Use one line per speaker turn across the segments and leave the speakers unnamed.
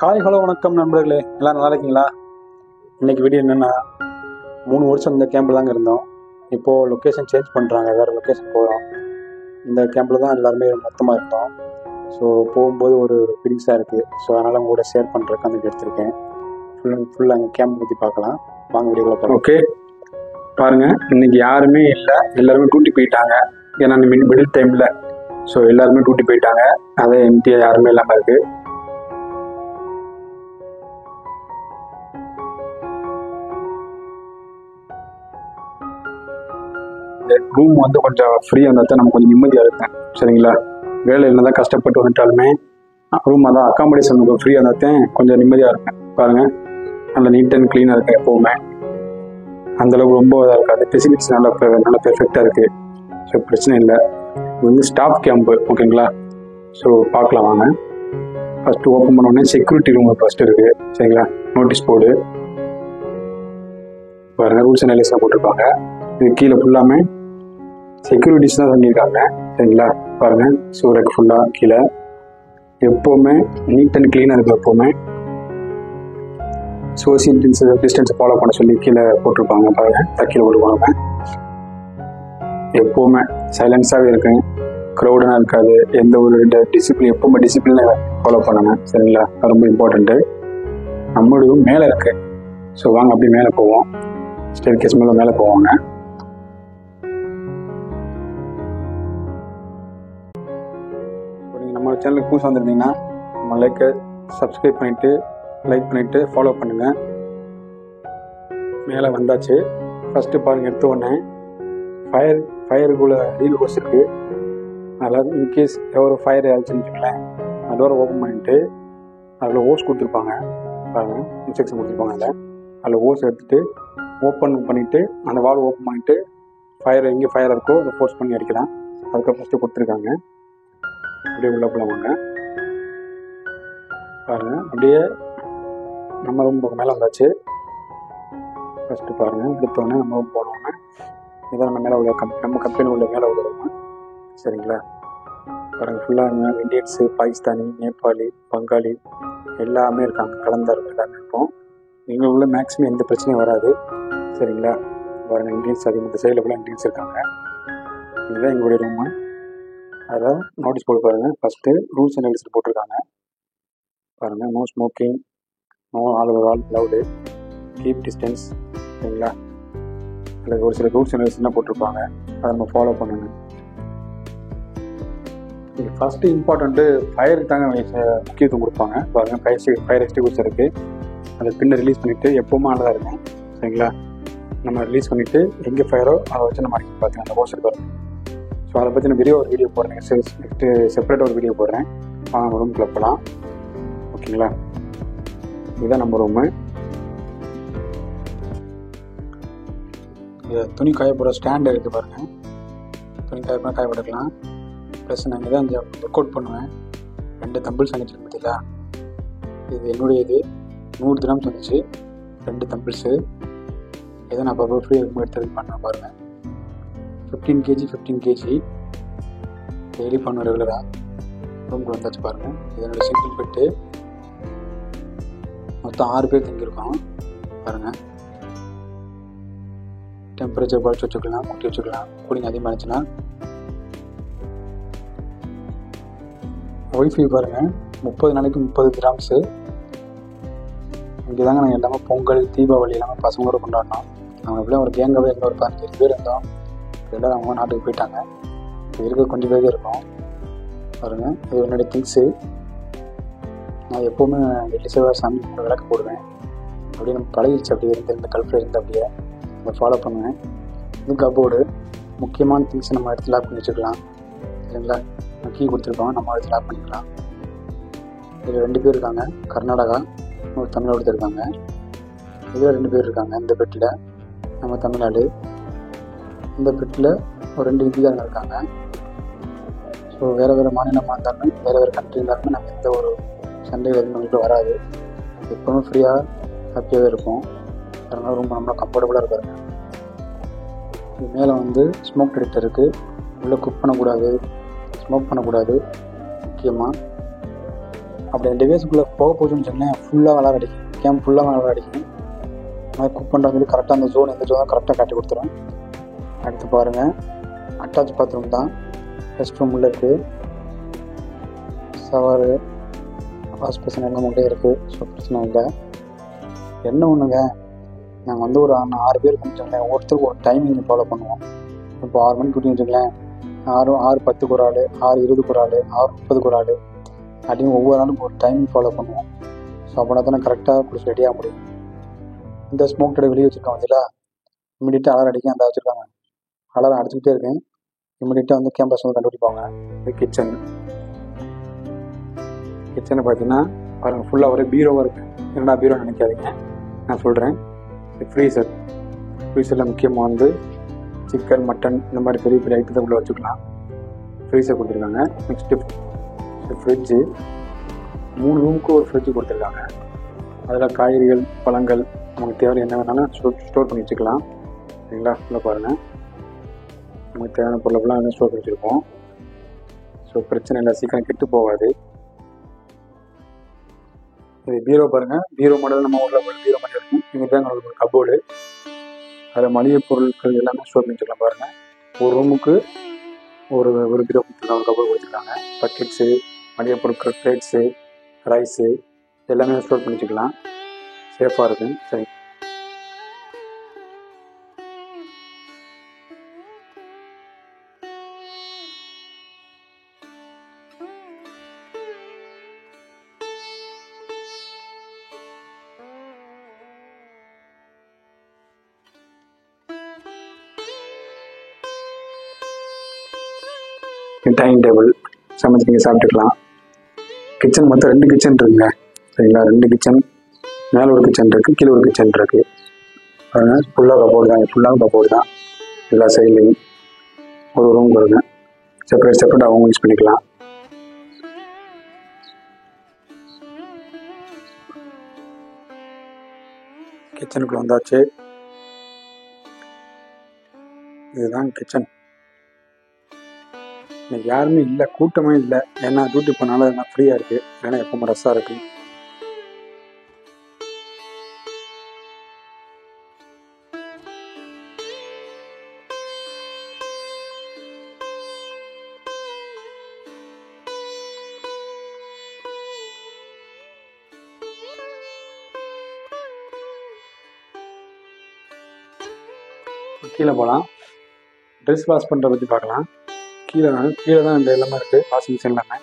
Hello வணக்கம் நண்பர்களே, எல்லாம் நல்லா இருக்கீங்களா? இன்னைக்கு வீடியோ என்னென்னா, 3 வருஷம் இந்த கேம்பில் தாங்க இருந்தோம். இப்போது லொக்கேஷன் சேஞ்ச் பண்ணுறாங்க, வேறு லொக்கேஷன் போகிறோம். இந்த கேம்பில் தான் எல்லாருமே மொத்தமாக இருந்தோம். ஸோ போகும்போது ஒரு ஃபீலிங்ஸாக இருக்குது. ஸோ அதனால் அவங்க கூட ஷேர் பண்ணுறதுக்கு அந்த எடுத்திருக்கேன். ஃபுல்லாக அங்கே கேம்ப் பற்றி பார்க்கலாம். வாங்க வீடியோவில் பார்க்கலாம். ஓகே பாருங்கள், இன்றைக்கி யாருமே இல்லை, எல்லாருமே டியூட்டி போயிட்டாங்க. ஏன்னா மிடில் டைமில் ஸோ எல்லாருமே டியூட்டி போயிட்டாங்க. அதே எம்டியாக யாருமே இல்லாமல் இருக்குது. ரூம் வந்து கொஞ்சம் ஃப்ரீயாக இருந்தால் தான் நம்ம கொஞ்சம் நிம்மதியாக இருக்கும். சரிங்களா? வேலையில் தான் கஷ்டப்பட்டு வந்துட்டாலுமே ரூம் தான் அக்காமடேஷன் நமக்கு ஃப்ரீயாக இருந்தால் தான் கொஞ்சம் நிம்மதியாக இருக்கும். பாருங்கள், நல்ல நீட் அண்ட் க்ளீனாக இருக்கும். எப்போவுமே அந்தளவுக்கு ரொம்ப இதாக இருக்காது. ஃபெசிலிட்டிஸ் நல்லா பெர்ஃபெக்டாக இருக்குது. ஸோ பிரச்சனை இல்லை. இது வந்து ஸ்டாஃப் கேம்ப்பு. ஓகேங்களா? ஸோ பார்க்கலாம் வாங்க. ஃபஸ்ட்டு ஓப்பன் பண்ணோடனே செக்யூரிட்டி ரூம் ஃபஸ்ட்டு இருக்குது. சரிங்களா? நோட்டீஸ் போர்டு பாருங்கள், ரூல்ஸ் அண்ட் ரெகுலேஷன் போட்டிருப்பாங்க. இது கீழே ஃபுல்லாமே செக்யூரிட்டிஸ் தான் பண்ணியிருக்காங்க. சரிங்களா? பாருங்கள், சூரக் ஃபுல்லாக கீழே எப்போவுமே நீட் அண்ட் க்ளீனாக இருக்குது. எப்போவுமே சோசியல் டிஸ்டன்ஸ் ஃபாலோ பண்ண சொல்லி கீழே போட்டிருப்பாங்க. பாருங்கள், கீழே போட்டுருப்பாங்க. எப்போவுமே சைலன்ஸாகவே இருக்குங்க, க்ரௌடாக இருக்காது. எந்த ஒரு டிசிப்ளின், எப்போவுமே டிசிப்ளினை ஃபாலோ பண்ணணும். சரிங்களா? ரொம்ப இம்பார்ட்டண்ட்டு. நம்மளுடைய மேலே இருக்குது. ஸோ வாங்க அப்படியே மேலே போவோம். ஸ்டேர் கேஸ் மேலே போவாங்க. நம்ம சேனலுக்கு புதுசாக வந்துருந்தீங்கன்னா நம்ம சப்ஸ்கிரைப் பண்ணிவிட்டு லைக் பண்ணிவிட்டு ஃபாலோ பண்ணுங்கள். மேலே வந்தாச்சு. ஃபஸ்ட்டு பாருங்கள், எடுத்த உடனே ஃபயருக்குள்ளே ரீல் ஹோஸ் இருக்குது. அதில் இன்கேஸ் எவ்வளோ ஃபயர் ஆயிடுச்சுன்னு வச்சுக்கலேன், அதோட ஓப்பன் பண்ணிவிட்டு அதில் ஹோஸ் கொடுத்துருப்பாங்க. பாருங்கள், இன்ஸ்ட்ரக்ஷன் கொடுத்துருப்பாங்க. அதில் ஹோஸ் எடுத்துகிட்டு ஓப்பன் பண்ணிவிட்டு அந்த வால் ஓப்பன் பண்ணிவிட்டு ஃபயர் எங்கே ஃபயர் இருக்கோ அதை ஃபோர்ஸ் பண்ணி அடிக்கலாம். அதுக்கு ஃபஸ்ட்டு கொடுத்துருக்காங்க. அப்படியே உள்ள போகலாமாங்க. பாருங்கள், அப்படியே நம்ம ரூம் மேலே வந்தாச்சு. ஃபஸ்ட்டு பாருங்கள், எடுத்தோடனே நம்ம ரூம் போனோன்னே இதான் நம்ம மேலே உள்ள நம்ம கம்பெனி உள்ள மேலே உள்ள ரூம். சரிங்களா? பாருங்கள், ஃபுல்லாக இண்டியன்ஸு, பாகிஸ்தானி, நேபாளி, பங்காளி எல்லாமே இருக்காங்க. கலந்தார்கள் எல்லாமே இருப்போம். எங்கள் உள்ள மேக்ஸிமம் எந்த பிரச்சனையும் வராது. சரிங்களா? பாருங்கள், இண்டியன்ஸ் அதிகம். இந்த சைடில் ஃபுல்லாக இண்டியன்ஸ் இருக்காங்க. இதுதான் எங்களுடைய ரூமு. அதில் நோட்டீஸ் போர்டு பாருங்கள். ஃபஸ்ட்டு ரூல்ஸ் அண்ட் ரெகுலேஷன் போட்டிருக்காங்க. பாருங்கள், no smoking, no all loud, keep distance. சரிங்களா? அதில் ஒரு சில ரூல்ஸ் அண்ட் ரெகுலேஷன்லாம் போட்டிருப்பாங்க. அதை நம்ம ஃபாலோ பண்ணணும். இது ஃபஸ்ட்டு இம்பார்ட்டண்ட்டு ஃபயருக்கு தாங்க முக்கியத்துவம் கொடுப்பாங்க. பாருங்கள், ஃபயர் எக்ஸ்டிங்விஷர் இருக்குது. அதை பின்ன ரிலீஸ் பண்ணிவிட்டு எப்போவுமே ஆனதாக இருக்கும். சரிங்களா? நம்ம ரிலீஸ் பண்ணிவிட்டு எங்கே ஃபயரோ அதை வச்சு நம்ம அடிக்க பார்த்தீங்கன்னா அந்த ஹோஸ்டர் பாருங்கள். ஸோ அதை பற்றி நான் ஒரு வீடியோ போடுறேன். செப்பரேட்டாக ஒரு வீடியோ போடுறேன். நம்ம ரூம்குள்ளே போகலாம். ஓகேங்களா? இதுதான் நம்ம ரூமு. துணி காய போடுற ஸ்டாண்டு இருக்குது பாருங்கள். துணி காய போட்டுக்கலாம். ப்ளஸ் நான் இங்கே தான் இந்த ஒர்க் அவுட் பண்ணுவேன். 2 தம்பிள்ஸ் வாங்கிட்டு பார்த்தீங்களா? இது என்னுடைய 100 திரம்ஸ் வந்துச்சு. 2 தம்பிள்ஸு. இதை நான் அப்போ ஃப்ரீ இருக்கும் எடுத்து பண்ணுவேன். பாருங்கள், 15 kg டெய்லி பண்ணுவேன் ரெகுலராக. ரூம்க்கு வந்தாச்சு. பாருங்கள், இது என்னோடய சிங்கிள் பெட்டு. மொத்தம் 6 பேர் தங்கியிருக்கோம். பாருங்கள், டெம்பரேச்சர் குறைச்சி வச்சுக்கலாம், கூட்டி வச்சுக்கலாம். கூலிங் அதிகமாக இருந்துச்சுன்னா. ஒய்ஃபை பாருங்கள், 30 நாளைக்கு 30 கிராம்ஸு. இங்கே தாங்க நாங்கள் எல்லாமே பொங்கல், தீபாவளி எல்லாமே பசங்களோட கொண்டாடினோம். நாங்கள் எப்படியும் ஒரு கேங்காகவே எங்கே ஒரு 15 பேர் இருந்தோம். எல்லோரும் அவங்க நாட்டுக்கு போயிட்டாங்க. இப்போ இருக்க கொஞ்சம் பேர் இருக்கும். பாருங்கள், இது என்னுடைய திங்ஸு. நான் எப்போவுமே வெள்ளி செவ்வாய் சாமி விளக்கு போடுவேன். அப்படியே நம்ம பழகிடுச்சு. அப்படியே இந்த கல்ஃபில் இருந்து அப்படியே அதை ஃபாலோ பண்ணுவேன். இது கபோர்டு. முக்கியமான திங்ஸ் நம்ம எடுத்து லாக் பண்ணி வச்சுக்கலாம். சரிங்களா? கீ கொடுத்துருப்பாங்க, நம்ம எடுத்து லாக் பண்ணிக்கலாம். இதில் 2 பேர் இருக்காங்க, கர்நாடகா, ஒரு தமிழ்நாடு இருக்காங்க. இதில் 2 பேர் இருக்காங்க. இந்த பெட்டில் நம்ம தமிழ்நாடு. இந்த பெட்டில் ஒரு 2 இந்தியாங்க இருக்காங்க. ஸோ வேறு மாநிலமாக இருந்தாலுமே வேறு கண்ட்ரி இருந்தாலுமே நம்ம எந்த ஒரு சண்டைகள் எதுவும் நம்மளுக்கு வராது. எப்போவுமே ஃப்ரீயாக ஹாப்பியாகவே இருக்கும். அதனால் ரொம்ப நம்மளா கம்ஃபர்டபுளாக இருக்காருங்க. இது மேலே வந்து ஸ்மோக் டிடெக்டர் இருக்குது. உள்ளே குக் பண்ணக்கூடாது, ஸ்மோக் பண்ணக்கூடாது. முக்கியமாக அப்படி அந்த டிவைஸுக்குள்ளே போக போச்சுன்னு வச்சுக்கோங்களேன், ஃபுல்லாக விளாட அடிக்கும், கேம் ஃபுல்லாக விளாட அடிக்கும். அது குக் பண்ணுறது சொல்லி கரெக்டாக அந்த ஜோன் எந்த ஜோன் கரெக்டாக காட்டி கொடுத்துரும். அடுத்து பாருங்கள், அட்டாச் பாத்ரூம் தான், ரெஸ்ட் ரூம் உள்ளே இருக்குது, ஷவரு, வாஷ் பேஷன் எல்லாம் உள்ளே இருக்குது. ஸோ பிரச்சனை இல்லை. என்ன ஒன்றுங்க, நாங்கள் வந்து ஒரு 6 பேர் பண்ணிட்டோங்களேன், ஒருத்தருக்கு ஒரு டைமிங் ஃபாலோ பண்ணுவோம். இப்போ 6 மணிக்கு கூட்டி வச்சுக்கலாம், 6:10 ஒரு ஆள், 6:20 ஒரு ஆள், 6:30 ஒரு ஆள் அப்படின்னு ஒவ்வொரு நாளும் ஒரு டைமிங் ஃபாலோ பண்ணுவோம். ஸோ அப்படின்னா தானே கரெக்டாக குடிச்சு ரெடியாக முடியும். இந்த ஸ்மோக் டெடை வெளியே வச்சுருக்காங்க பார்த்தீங்களா, இமீடியட்டாக அலாரம் அடிக்க அந்த வச்சுருக்காங்க. அலாரம் அடிச்சுக்கிட்டே இருக்கேன், இமீடியட்டாக வந்து கேம்பஸ் வந்து கண்டுபிடிப்பாங்க. இது கிச்சன். கிச்சனை பார்த்தீங்கன்னா பாருங்கள், ஃபுல்லாக ஒரே பீரோவாக இருக்குது. என்னடா பீரோ நினைக்காதீங்க, நான் சொல்கிறேன். ஃப்ரீசர், ஃப்ரீசரில் முக்கியமாக வந்து சிக்கன், மட்டன் இந்த மாதிரி பெரிய பெரிய ஐட்டத்தை உள்ள வச்சுக்கலாம். ஃப்ரீசர் கொடுத்துருக்காங்க. நெக்ஸ்ட்டு ஃப்ரிட்ஜு, 3 ரூமுக்கு ஒரு ஃப்ரிட்ஜு கொடுத்துருக்காங்க. அதில் காய்கறிகள், பழங்கள் நமக்கு தேவை என்ன வேணாலும் ஸ்டோர் பண்ணி வச்சுக்கலாம். சரிங்களா, ஃபுல்லாக பாருங்கள், நமக்கு தேவையான பொருளெல்லாம் வந்து ஸ்டோர் பண்ணி வச்சுருக்கோம். ஸோ பிரச்சனை இல்லை, சீக்கிரம் கெட்டு போகாது. இது பீரோ பாருங்கள், பீரோ மாடல் நம்ம ஊரில் பீரோ மாடல் இருக்கும். இங்கே தான் ஒரு கபோர்டு, அதில் மளிகை பொருட்கள் எல்லாமே ஸ்டோர் பண்ணி வச்சுக்கலாம். பாருங்கள், ஒரு ரூமுக்கு ஒரு பீரோ கொடுத்துருக்காங்க, ஒரு கபோர்டு கொடுத்துருக்காங்க. பக்கெட்ஸு, மளிகை பொருட்கள், பிளேட்ஸு, ரைஸு எல்லாமே ஸ்டோர் பண்ணி வச்சுக்கலாம். சேஃபாக இருக்கும். சரி, டைனிங் டேபிள் சமைச்சு நீங்கள் சாப்பிட்டுக்கலாம். கிச்சன் மொத்தம் 2 கிச்சன் இருக்குங்க. சரிங்களா, 2 கிச்சன், மேலே ஒரு கிச்சன் இருக்குது, கீழே ஒரு கிச்சன் இருக்குது. அதனால் ஃபுல்லாக கபோர்டு தான் எல்லா சைட்லேயும். ஒரு ரூம் வருங்க, செப்பரேட் அவங்க யூஸ் பண்ணிக்கலாம். கிச்சனுக்குள்ள வந்தாச்சு. இதுதான் கிச்சன். இன்னைக்கு யாருமே இல்லை, கூட்டமே இல்லை. ஏன்னா டியூட்டி போனாலும் என்ன ஃப்ரீயாக இருக்குது, ஏன்னா எப்பவும் ரஷ்ஷாக இருக்குது. கீழே போகலாம், ட்ரெஸ் வாஷ் பண்ணுறத பற்றி பார்க்கலாம். கீழே தான் இந்த எல்லாமே இருக்குது, வாஷிங் மிஷின் எல்லாமே.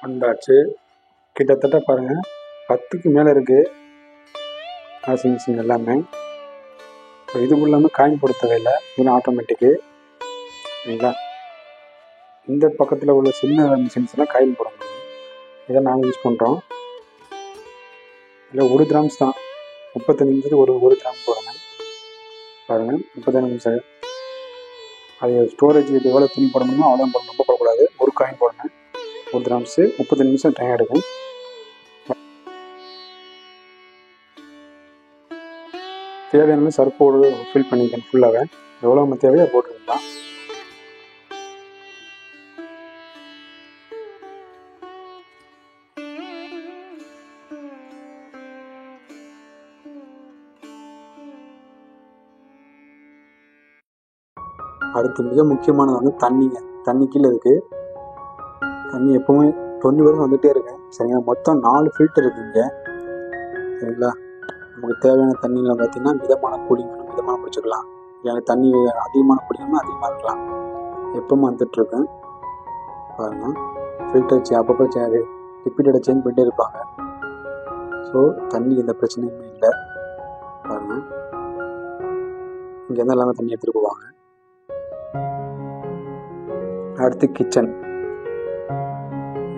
வந்தாச்சு. கிட்டத்தட்ட பாருங்கள் 10க்கு மேலே இருக்குது வாஷிங் மிஷின் எல்லாமே. இது இல்லாமல் காயின் போட தேவையில்லை, இது ஆட்டோமேட்டிக்கு. சரிங்களா, இந்த பக்கத்தில் உள்ள சின்ன மிஷின்ஸ்லாம் காயின் போட முடியும். இதை நாங்கள் யூஸ் பண்ணுறோம். இல்லை 1 கிராம்ஸ் தான், 35 நிமிஷத்துக்கு ஒரு கிராம் போடணும். பாருங்கள், 35 நிமிஷம். அது ஸ்டோரேஜ் எவ்வளோ துணி போட முடியுமோ அவ்வளோ போடணும், ரொம்ப போடக்கூடாது. ஒரு காயின் போடணும், 1 கிராம்ஸு 35 நிமிஷம் டைம் எடுக்கும். தேவையான சர்ஃபோடு ஃபில் பண்ணிக்கணும் ஃபுல்லாகவே. எவ்வளோ நம்ம தேவையோ போட்டுருக்கலாம். அடுத்து மிக முக்கியமானது வந்து தண்ணிங்க. தண்ணி கீழே இருக்குது. தண்ணி எப்போவுமே 20 வரைக்கும் வந்துகிட்டே இருக்கு. சரிங்களா, மொத்தம் 4 ஃபில்டர் இருக்குங்க. சரிங்களா, நமக்கு தேவையான தண்ணியில் பார்த்தீங்கன்னா மிதமான குடிக்கணும், மிதமான பிடிச்சிக்கலாம். இல்லைன்னா தண்ணி அதிகமான குடிக்கணும்னா அதிகமாக இருக்கலாம். எப்பவும் வந்துட்டுருக்கேன். பாருங்கள், ஃபில்டர் அப்பப்போ ரிப்பீட்டடாக சேஞ்ச் பண்ணிட்டே இருப்பாங்க. ஸோ தண்ணி எந்த பிரச்சனையுமே இல்லை. பாருங்கள், இங்கேருந்து எல்லாமே தண்ணி எடுத்துகிட்டு போவாங்க. அடுத்து கிச்சன்.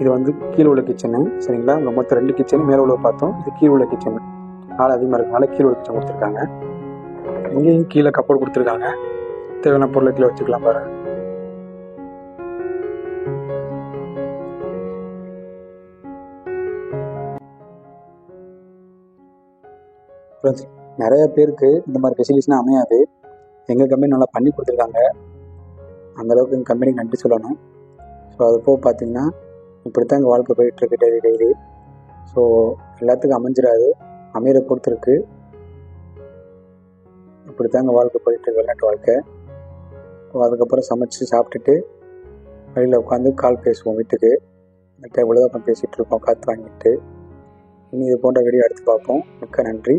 இது வந்து கீழே உள்ள கிச்சனு. சரிங்களா, இங்கே மொத்தம் 2 கிச்சனு, மேலே உள்ள பார்த்தோம். இது கீழே உள்ள கிச்சனு. ஆள் அதிகமாக இருக்கனால கீழே உள்ள கிச்சன் கொடுத்துருக்காங்க. இங்கேயும் கீழே கப்போர்டு கொடுத்துருக்காங்க. தேவையான பொருட்களை வச்சுக்கலாம் பாருங்க. நிறைய பேருக்கு இந்த மாதிரி ஃபெசிலிட்டிஸ்லாம் அமையாது. எங்கள் கம்பெனி நல்லா பண்ணி கொடுத்துருக்காங்க. அந்தளவுக்கு எங்கள் கம்பெனிக்கு நன்றி சொல்லணும். ஸோ அது போக பார்த்தீங்கன்னா இப்படி தான் எங்கள் வாழ்க்கை போயிட்டுருக்கு டெய்லி. ஸோ எல்லாத்துக்கும் அமைஞ்சிடாது, அமையிற பொறுத்திருக்கு. இப்படி தான் எங்கள் வாழ்க்கை போயிட்டுருக்கு, வெளிநாட்டு வாழ்க்கை. ஸோ அதுக்கப்புறம் சமைச்சு சாப்பிட்டுட்டு வழியில் உட்காந்து கால் பேசுவோம் வீட்டுக்கு. இந்த டேபிளில் தான் உட்காந்து பேசிகிட்டு இருக்கோம் காற்று வாங்கிட்டு. இனி இது போன்ற வீடியோ எடுத்து பார்ப்போம். மிக்க நன்றி.